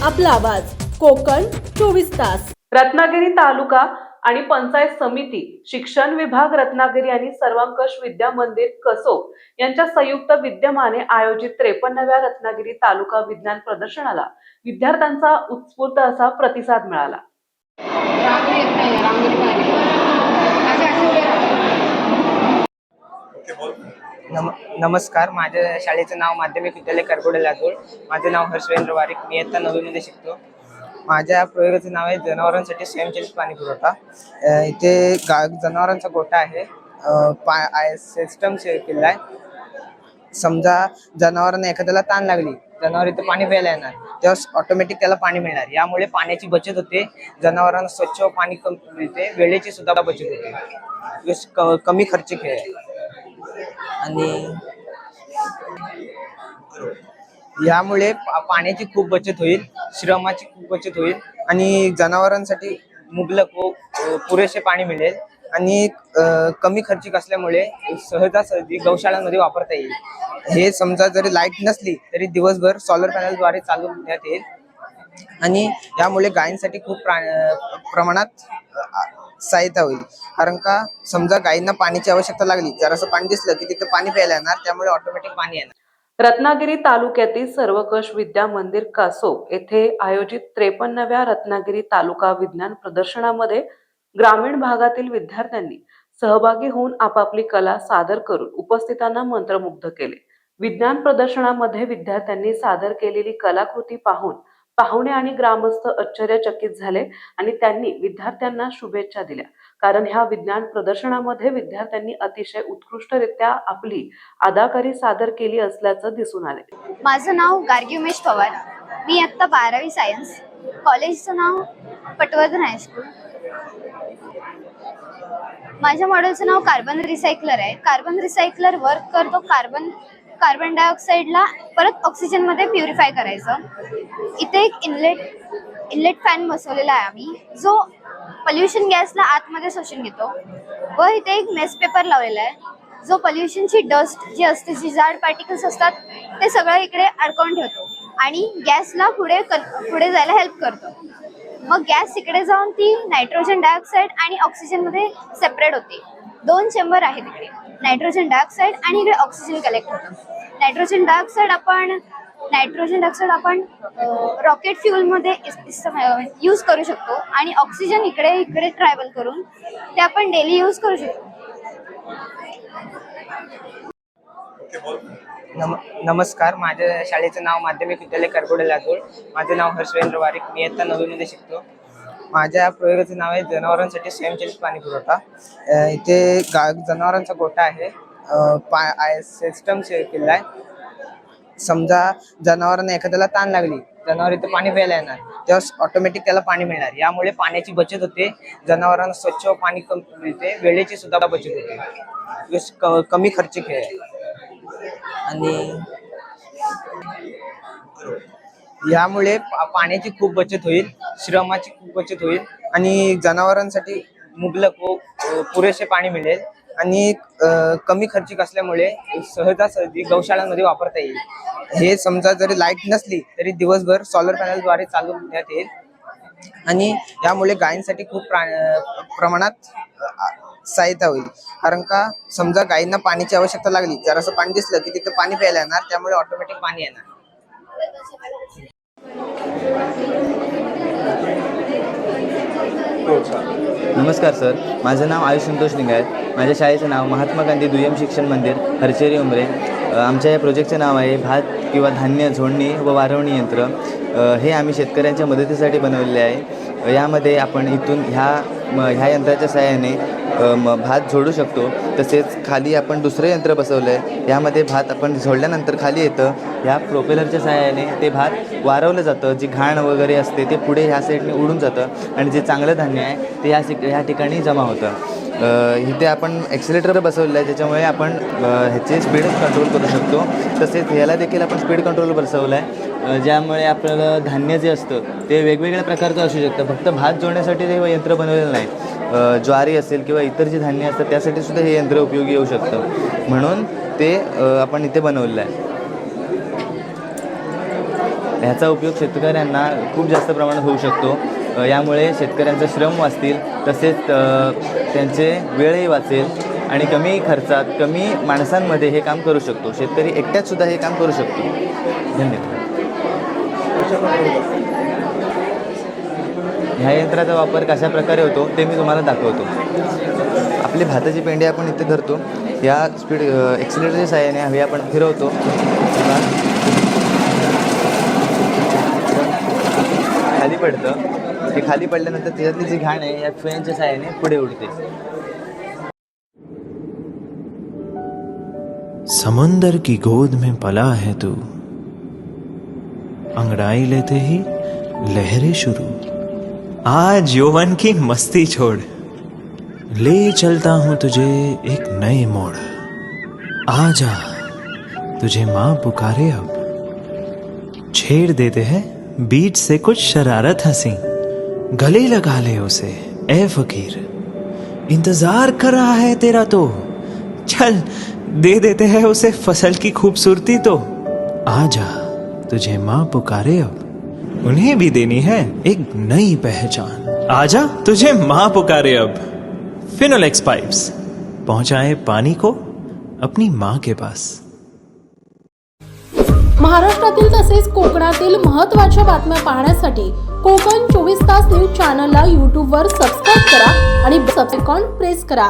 आपला आवाज कोकण 24 तास। रत्नागिरी तालुका आणि पंचायत समिती, शिक्षण विभाग रत्नागिरी आणि सर्वंकष विद्या मंदिर कसोब यांच्या संयुक्त विद्यमाने आयोजित 53व्या रत्नागिरी तालुका विज्ञान प्रदर्शनाला विद्यार्थ्यांचा उत्स्फूर्त असा प्रतिसाद मिळाला। नमस्कार, माझ्या शाळेचं नाव माध्यमिक विद्यालय करकोडे लातूर। माझे नाव हर्षवेंद्र वारिक, मी इयत्ता 9वी मध्ये शिकतो। माझ्या प्रयोगाचं नाव आहे जनावरांसाठी स्वयंचलित पाणी पुरवठा। इथे जनावरांचा गोठा आहे, सिस्टम केला आहे। समजा जनावरांना एखाद्याला ताण लागली, जनावर इथे पाणी प्यायला येणार, तेव्हा ऑटोमॅटिक त्याला पाणी मिळणार। यामुळे पाण्याची बचत होते, जनावरांना स्वच्छ पाणी मिळते, वेळेची सुद्धा बचत होते, कमी खर्चिक आहे। आणि यामुळे पाण्याची खूप बचत होईल, श्रमाची खूप बचत होईल आणि जनावरांसाठी मुबलक व पुरेसे पाणी मिळेल आणि कमी खर्चिक असल्यामुळे सहजासहजी गौशाळांमध्ये वापरता येईल। हे समजा जरी लाईट नसली तरी दिवसभर सोलर पॅनलद्वारे चालवण्यात येईल आणि यामुळे गायींसाठी खूप प्रमाणात सहायता होईल। कारण का समजा गायींना पाण्याची आवश्यकता लागली, जरासं पाणी दिसलं की तिथे पाणी प्यायला येणार, त्यामुळे ऑटोमॅटिक पाणी येणार। रत्नागिरी तालुक्यातील सर्वंकष विद्या मंदिर कसोब येथे आयोजित 53व्या रत्नागिरी तालुका विज्ञान प्रदर्शनामध्ये ग्रामीण भागातील विद्यार्थ्यांनी सहभागी होऊन आपापली कला सादर करून उपस्थितांना मंत्रमुग्ध केले। विज्ञान प्रदर्शनामध्ये विद्यार्थ्यांनी सादर केलेली कलाकृती पाहून पाहुणे आणि ग्रामस्थ आश्चर्यचकित झाले आणि त्यांनी विद्यार्थ्यांना शुभेच्छा दिल्या, कारण ह्या विज्ञान प्रदर्शनामध्ये विद्यार्थ्यांनी अतिशय उत्कृष्टरित्या आपली अदाकारी सादर केली असल्याचं दिसून आले। माझं नाव गार्गी उमेश पवार, मी आता 12वी सायन्स, कॉलेजचं नाव पटवर्धन हायस्कूल। माझ्या मॉडेलचं नाव कार्बन रिसायकलर आहे। कार्बन रिसायकलर वर्क करतो कार्बन डायऑक्साईडला परत ऑक्सिजन मध्ये प्युरिफाय करायचं। इथे एक इनलेट फॅन बसवलेला आहे आम्ही, जो पोल्युशन गॅसला आतमध्ये शोषून घेतो, व इथे एक मेस पेपर लावलेला आहे जो पोल्युशनची डस्ट जी असते, जी जाड पार्टिकल्स असतात ते सगळं इकडे अडकवून ठेवतो आणि गॅसला पुढे जायला हेल्प करतो। मग गॅस इकडे जाऊन ती नायट्रोजन डायऑक्साईड आणि ऑक्सिजन मध्ये सेपरेट होते। 2 चेंबर आहेत इकडे, नायट्रोजन डायऑक्साईड आणि इकडे ऑक्सिजन कलेक्ट होतं। नायट्रोजन डायऑक्साईड आपण रॉकेट फ्युल मध्ये यूज करू शकतो आणि ऑक्सिजन इकडे ट्रॅव्हल करून ते आपण डेली यूज करू शकतो। नमस्कार, माझ्या शाळेचं नाव माध्यमिक विद्यालय करकोडे लातूर। माझे नाव हर्षवेंद्र वारिक, मी इयत्ता 9वी मध्ये शिकतो। माझ्या प्रयोगाचं नाव आहे जनावरांसाठी स्वयंचलित पाणी पुरवठा। इथे जनावरांचा गोठा आहे, सिस्टम केला आहे। समजा जनावरांना एखाद्याला ताण लागली, जनावर इथे पाणी प्यायला येणार, तेव्हा ऑटोमॅटिक त्याला पाणी मिळणार। यामुळे पाण्याची बचत होते, जनावरांना स्वच्छ पाणी मिळते, वेळेची सुद्धा बचत होते, कमी खर्चिक आहे। आणि यामुळे पाण्याची खूप बचत होईल, श्रमाची खूप बचत होईल आणि जनावरांसाठी मुबलक व पुरेसे पाणी मिळेल आणि कमी खर्चिक असल्यामुळे सहजासहजी गौशाळांमध्ये वापरता येईल। हे समजा जरी लाईट नसली तरी दिवसभर सोलर पॅनलद्वारे चालवण्यात येईल आणि यामुळे गायींसाठी खूप प्रमाणात सहायता होईल। कारण का समजा गायींना पाण्याची आवश्यकता लागली, जरासं पाणी दिसलं की तिथे पाणी प्यायला येणार, त्यामुळे ऑटोमॅटिक पाणी येणार। नमस्कार सर, माझं नाव आयुष संतोष लिंगायत। माझ्या शाळेचं नाव महात्मा गांधी दुय्यम शिक्षण मंदिर हरचेरी उमरे। आमच्या या प्रोजेक्टचं नाव आहे भात किंवा धान्य झोडणी व वारवणी यंत्र। हे आम्ही शेतकऱ्यांच्या मदतीसाठी बनवलेले आहे। यामध्ये आपण इथून ह्या यंत्राच्या सहाय्याने भात झोडू शकतो। तसेच खाली आपण दुसरं यंत्र बसवलं आहे, यामध्ये भात आपण झोडल्यानंतर खाली येतं, ह्या प्रोपेलरच्या सहाय्याने ते भात वारवलं जातं। जी घाण वगैरे असते ते पुढे ह्या साईडने उडून जातं आणि जे चांगलं धान्य आहे ते ह्या ठिकाणी जमा होतं। इथे आपण ॲक्सिलेटर बसवलेलं आहे, त्याच्यामुळे आपण ह्याचे स्पीड कंट्रोल करू शकतो। तसेच ह्याला देखील आपण स्पीड कंट्रोल बसवलं आहे, ज्यामुळे आपल्याला धान्य जे असतं ते वेगवेगळ्या प्रकारचं असू शकतं। फक्त भात जोडण्यासाठी हे यंत्र बनवलेलं नाही, ज्वारी असेल किंवा इतर जी धान्य असतात त्यासाठी सुद्धा हे यंत्र उपयोगी येऊ शकतं, म्हणून ते आपण इथे बनवलेलं आहे। ह्याचा उपयोग शेतकऱ्यांना खूप जास्त प्रमाणात होऊ शकतो. यामुळे शेतकऱ्यांचे श्रम वाचतील, तसेच त्यांचे वेळही वाचेल आणि कमी खर्चात कमी माणसांमध्ये हे काम करू शकतो. शेतकरी एकट्यातसुद्धा हे काम करू शकतो. धन्यवाद. ह्या यंत्राचा वापर कशा प्रकारे होतो ते मी तुम्हाला दाखवतो. आपली भाताची पेंडी आपण इथे धरतो. या स्पीड एक्सिलेटरच्या साहाय्याने हवी आपण फिरवतो. खाली पडतं. ते खाली पडल्यानंतर त्याच्यातली जी घाण आहे या फॅनच्या साहाय्याने पुढे उडते. समुंदर की गोद में पला है तू, अंगड़ाई लेते ही लहरें शुरू। आज यौवन की मस्ती छोड़, ले चलता हूं तुझे एक नए मोड़। आजा तुझे माँ पुकारे अब, छेड़ देते हैं बीच से कुछ शरारत हंसी। गले लगा ले उसे ए फकीर, इंतजार कर रहा है तेरा तो, चल दे देते हैं उसे फसल की खूबसूरती तो। आजा तुझे माँ पुकारे अब, उन्हें भी देनी है एक नई पहचान। आजा तुझे माँ पुकारे अब। फिनोलेक्स पाइप्स पहुंचाए पानी को अपनी माँ के पास। महाराष्ट्रातील तसेच कोकणातील महत्त्वाच्या बातम्या पाहण्यासाठी कोकण 24 तास न्यूज चॅनलला यूट्यूबवर सबस्क्राईब करा आणि बेल आयकॉन प्रेस करा.